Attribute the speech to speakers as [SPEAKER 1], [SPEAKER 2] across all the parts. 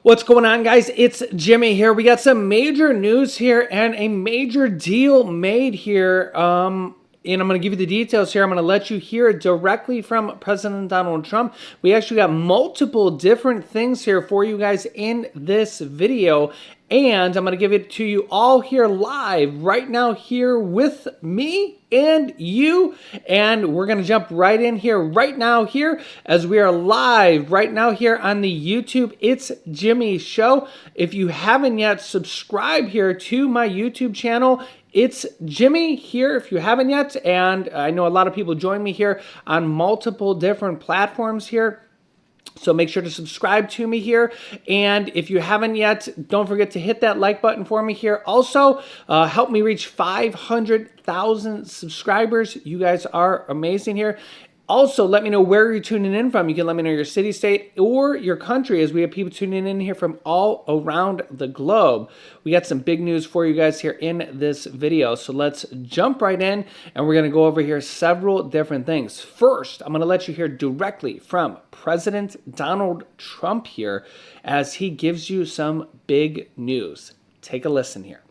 [SPEAKER 1] What's going on, guys? It's Jimmy here. We got some major news here and a major deal made here. And I'm going to give you the details here. I'm going to let you hear it directly from President Donald Trump. We actually got multiple different things here for you guys in this video. And I'm going to give it to you all here live right now here with me and you. And we're going to jump right in here right now here as we are live right now here on the YouTube It's Jimmy Show. If you haven't yet, subscribe here to my YouTube channel. It's Jimmy here if you haven't yet. And I know a lot of people join me here on multiple different platforms here. So make sure to subscribe to me here. And if you haven't yet, don't forget to hit that like button for me here. Also, help me reach 500,000 subscribers. You guys are amazing here. Also, let me know where you're tuning in from. You can let me know your city, state, or your country, as we have people tuning in here from all around the globe. We got some big news for you guys here in this video. So let's jump right in, and we're going to go over here several different things. First, I'm going to let you hear directly from President Donald Trump here as he gives you some big news. Take a listen here.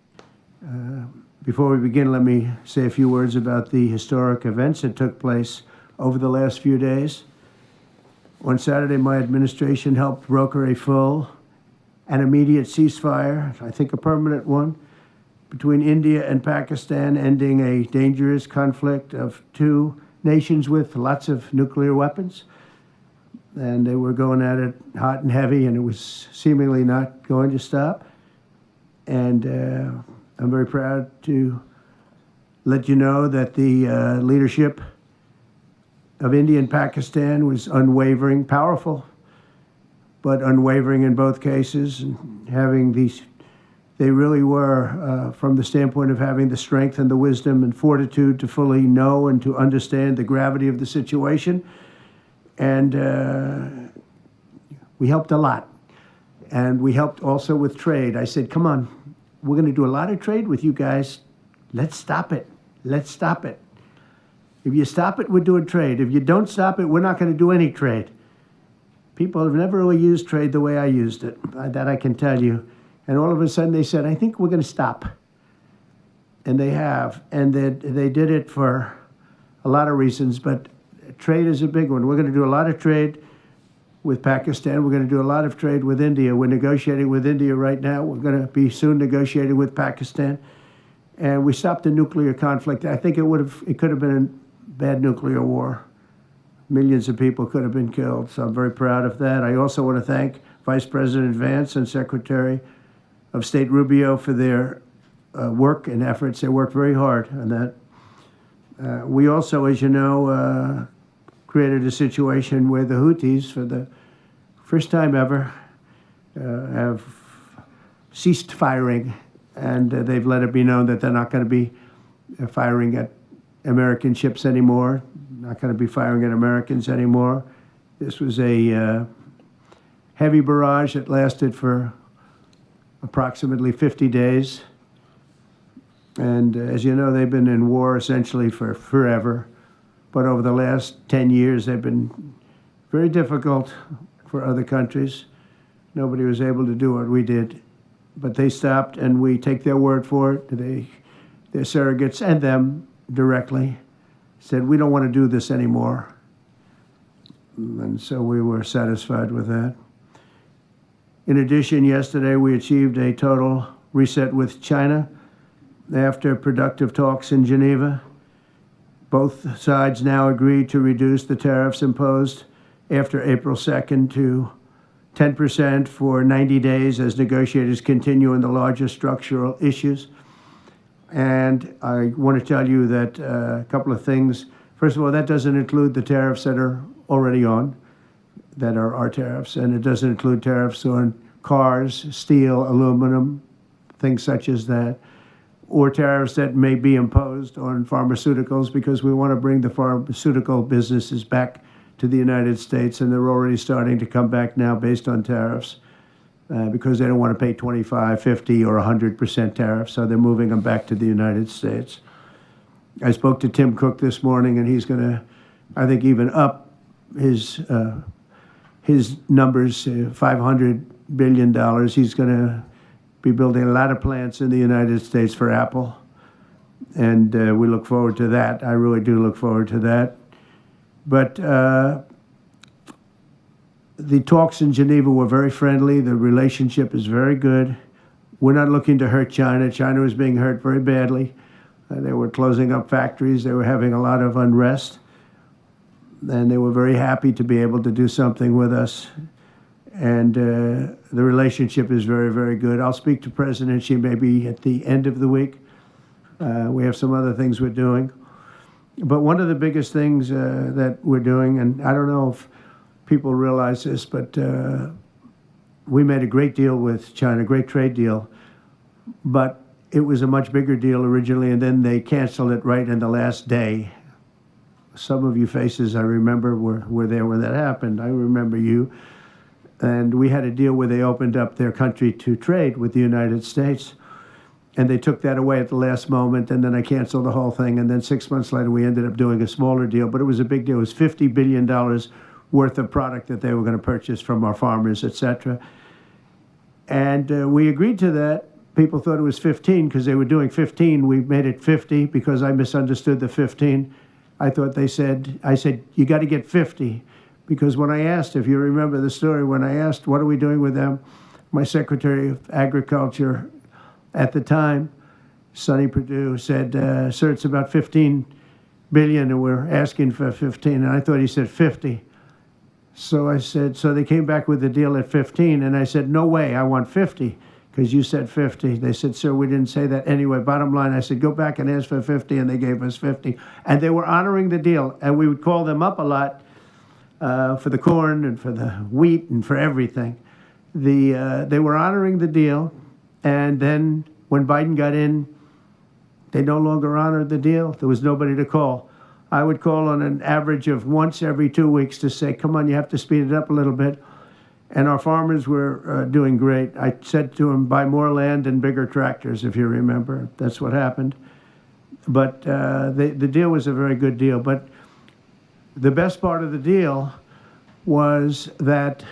[SPEAKER 2] Before we begin, let me say a few words about the historic events that took place over the last few days. On Saturday, my administration helped broker a full and immediate ceasefire, I think a permanent one, between India and Pakistan, ending a dangerous conflict of two nations with lots of nuclear weapons. And they were going at it hot and heavy, and it was seemingly not going to stop. And I'm very proud to let you know that the leadership of India and Pakistan was unwavering, powerful, but unwavering in both cases. And having these, they really were, from the standpoint of having the strength and the wisdom and fortitude to fully know and to understand the gravity of the situation. And we helped a lot. And we helped also with trade. I said, come on, we're going to do a lot of trade with you guys. Let's stop it. Let's stop it. If you stop it, we're doing trade. If you don't stop it, we're not going to do any trade. People have never really used trade the way I used it. That I can tell you. And all of a sudden they said, I think we're going to stop. And they have. And they did it for a lot of reasons, but trade is a big one. We're going to do a lot of trade with Pakistan. We're going to do a lot of trade with India. We're negotiating with India right now. We're going to be soon negotiating with Pakistan. And we stopped the nuclear conflict. I think it could have been a bad nuclear war. Millions of people could have been killed. So I'm very proud of that. I also want to thank Vice President Vance and Secretary of State Rubio for their work and efforts. They worked very hard on that. We also, as you know, created a situation where the Houthis, for the first time ever, have ceased firing, and they've let it be known that they're not going to be firing at American ships anymore, not going to be firing at Americans anymore. This was a heavy barrage that lasted for approximately 50 days. And as you know, they've been in war essentially for forever. But over the last 10 years, they've been very difficult for other countries. Nobody was able to do what we did. But they stopped, and we take their word for it. Their surrogates and them directly said, we don't want to do this anymore. And so we were satisfied with that. In addition, yesterday we achieved a total reset with China after productive talks in Geneva. Both sides now agreed to reduce the tariffs imposed after April 2nd to 10% for 90 days as negotiators continue in the larger structural issues. And I want to tell you that a couple of things. First of all, that doesn't include the tariffs that are already on, that are our tariffs, and it doesn't include tariffs on cars, steel, aluminum, things such as that, or tariffs that may be imposed on pharmaceuticals, because we want to bring the pharmaceutical businesses back to the United States, and they're already starting to come back now based on tariffs. Because they don't want to pay 25, 50, or 100% tariffs, so they're moving them back to the United States. I spoke to Tim Cook this morning, and he's going to, I think, even up his numbers, 500 billion. He's going to be building a lot of plants in the United States for Apple. And we look forward to that. I really do look forward to that. But the talks in Geneva were very friendly. The relationship is very good. We're not looking to hurt China. China was being hurt very badly. They were closing up factories. They were having a lot of unrest. And they were very happy to be able to do something with us. And the relationship is very, very good. I'll speak to President Xi maybe at the end of the week. We have some other things we're doing. But one of the biggest things that we're doing, and I don't know if people realize this, but we made a great deal with China, great trade deal. But it was a much bigger deal originally, and then they canceled it right in the last day. Some of you faces I remember were there when that happened. I remember you. And we had a deal where they opened up their country to trade with the United States. And they took that away at the last moment, and then I canceled the whole thing. And then 6 months later, we ended up doing a smaller deal. But it was a big deal. It was $50 billion worth of product that they were going to purchase from our farmers, et cetera. And we agreed to that. People thought it was 15 because they were doing 15. We made it 50 because I misunderstood the 15. I said, you got to get 50. Because when I asked, if you remember the story, when I asked, what are we doing with them? My Secretary of Agriculture at the time, Sonny Perdue, said, sir, it's about 15 billion and we're asking for 15. And I thought he said 50. So I said, so they came back with the deal at 15. And I said, no way, I want 50 because you said 50. They said, sir, we didn't say that. Anyway, bottom line, I said, go back and ask for 50. And they gave us 50. And they were honoring the deal. And we would call them up a lot for the corn and for the wheat and for everything. They were honoring the deal. And then when Biden got in, they no longer honored the deal. There was nobody to call. I would call on an average of once every 2 weeks to say, come on, you have to speed it up a little bit. And our farmers were doing great. I said to them, buy more land and bigger tractors, if you remember. That's what happened. But the deal was a very good deal. But the best part of the deal was that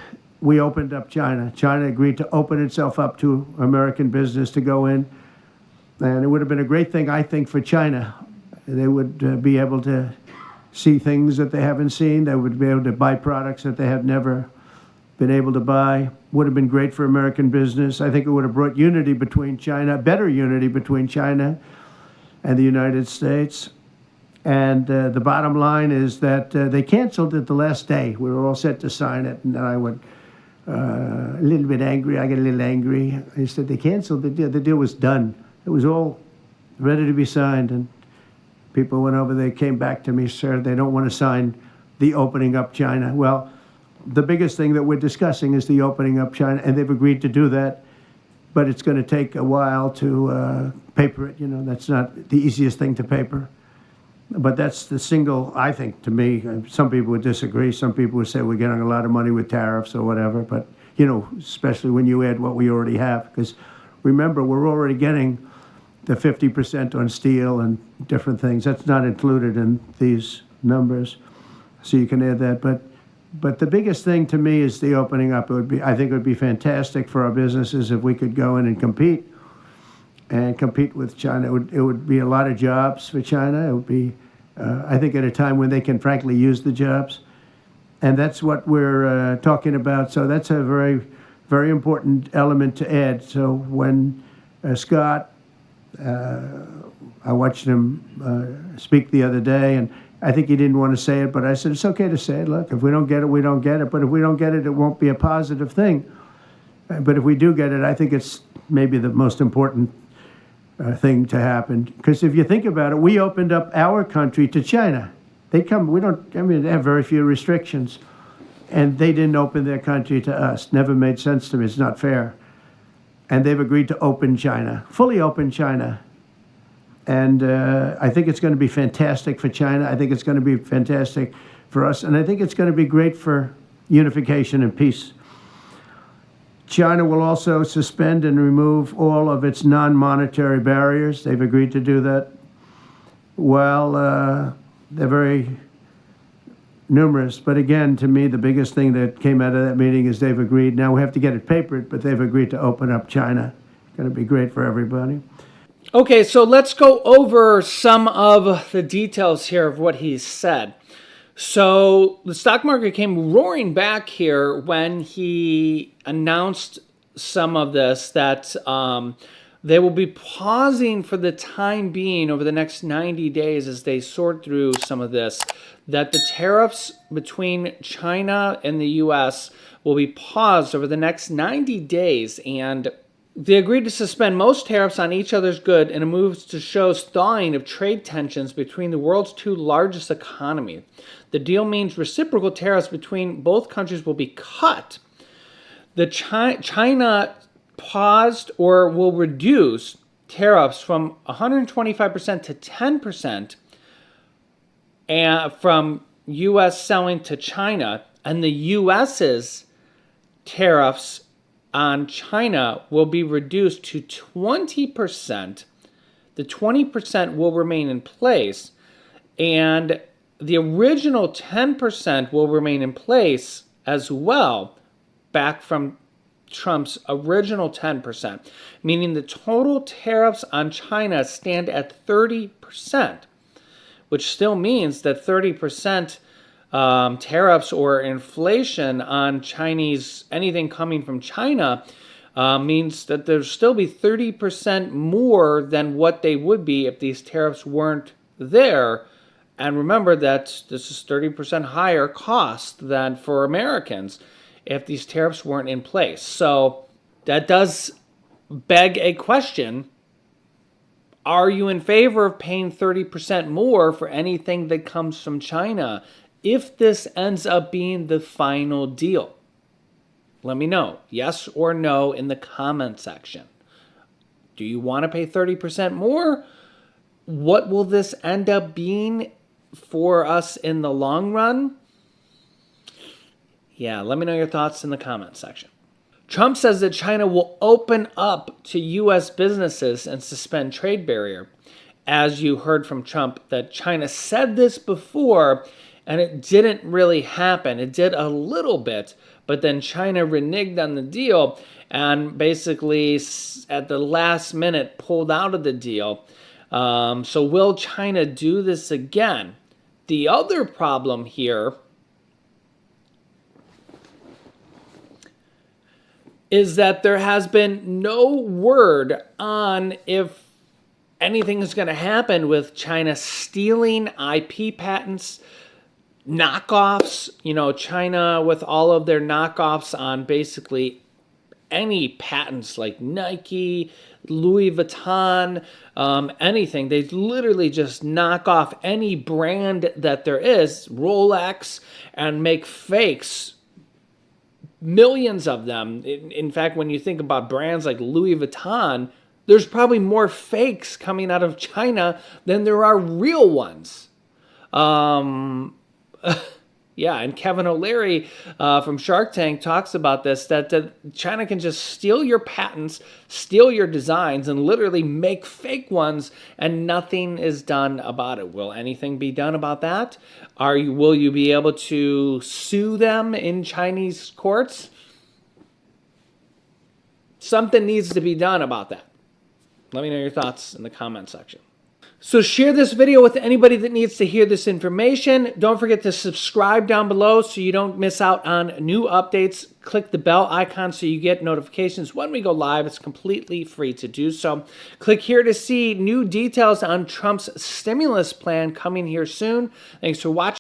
[SPEAKER 2] we opened up China. China agreed to open itself up to American business to go in. And it would have been a great thing, I think, for China. They would be able to see things that they haven't seen. They would be able to buy products that they had never been able to buy. Would have been great for American business. I think it would have brought unity between China, better unity between China and the United States. And the bottom line is that they canceled it the last day. We were all set to sign it, and then I went a little bit angry. I got a little angry. I said, they canceled the deal. The deal was done. It was all ready to be signed, and people went over, they came back to me, sir, they don't want to sign the opening up China. Well, the biggest thing that we're discussing is the opening up China, and they've agreed to do that, but it's going to take a while to paper it. You know, that's not the easiest thing to paper. But that's the single, I think, to me, some people would disagree. Some people would say we're getting a lot of money with tariffs or whatever, but, you know, especially when you add what we already have, because remember, we're already getting the 50% on steel and different things. That's not included in these numbers, so you can add that. But the biggest thing to me is the opening up. I think it would be fantastic for our businesses if we could go in and compete with China. It would be a lot of jobs for China. It would be, I think, at a time when they can frankly use the jobs. And that's what we're talking about. So that's a very, very important element to add. So when Scott, I watched him speak the other day, and I think he didn't want to say it, but I said, it's okay to say it. Look, if we don't get it, we don't get it. But if we don't get it, it won't be a positive thing. But if we do get it, I think it's maybe the most important thing to happen. Because if you think about it, we opened up our country to China. They have very few restrictions. And they didn't open their country to us. Never made sense to me. It's not fair. And they've agreed to open China, fully open China. And I think it's going to be fantastic for China. I think it's going to be fantastic for us. And I think it's going to be great for unification and peace. China will also suspend and remove all of its non-monetary barriers. They've agreed to do that. Well, they're very numerous. But again, to me, the biggest thing that came out of that meeting is they've agreed. Now we have to get it papered, but they've agreed to open up China. Going to be great for everybody.
[SPEAKER 1] Okay, so let's go over some of the details here of what he said. So the stock market came roaring back here when he announced some of this, that they will be pausing for the time being over the next 90 days as they sort through some of this, that the tariffs between China and the U.S. will be paused over the next 90 days, and they agreed to suspend most tariffs on each other's good in a move to show thawing of trade tensions between the world's two largest economies. The deal means reciprocal tariffs between both countries will be cut. The China paused or will reduce tariffs from 125% to 10% and from U.S. selling to China, and the U.S.'s tariffs on China will be reduced to 20%. The 20% will remain in place, and the original 10% will remain in place as well, back from Trump's original 10%, meaning the total tariffs on China stand at 30%, which still means that 30% tariffs or inflation on Chinese, anything coming from China, means that there'll still be 30% more than what they would be if these tariffs weren't there. And remember that this is 30% higher cost than for Americans if these tariffs weren't in place. So that does beg a question. Are you in favor of paying 30% more for anything that comes from China if this ends up being the final deal? Let me know, yes or no, in the comment section. Do you want to pay 30% more? What will this end up being for us in the long run? Yeah, let me know your thoughts in the comment section. Trump says that China will open up to U.S. businesses and suspend trade barrier. As you heard from Trump, that China said this before, and it didn't really happen. It did a little bit, but then China reneged on the deal and basically at the last minute pulled out of the deal. So will China do this again? The other problem here is that there has been no word on if anything is going to happen with China stealing IP patents, knockoffs. You know, China with all of their knockoffs on basically any patents like Nike, Louis Vuitton, anything. They literally just knock off any brand that there is, Rolex, and make fakes. Millions of them. In fact, when you think about brands like Louis Vuitton, there's probably more fakes coming out of China than there are real ones. Yeah, and Kevin O'Leary from Shark Tank talks about this, that China can just steal your patents, steal your designs, and literally make fake ones, and nothing is done about it. Will anything be done about that? Will you be able to sue them in Chinese courts? Something needs to be done about that. Let me know your thoughts in the comment section. So share this video with anybody that needs to hear this information. Don't forget to subscribe down below so you don't miss out on new updates. Click the bell icon so you get notifications when we go live. It's completely free to do so. Click here to see new details on Trump's stimulus plan coming here soon. Thanks for watching.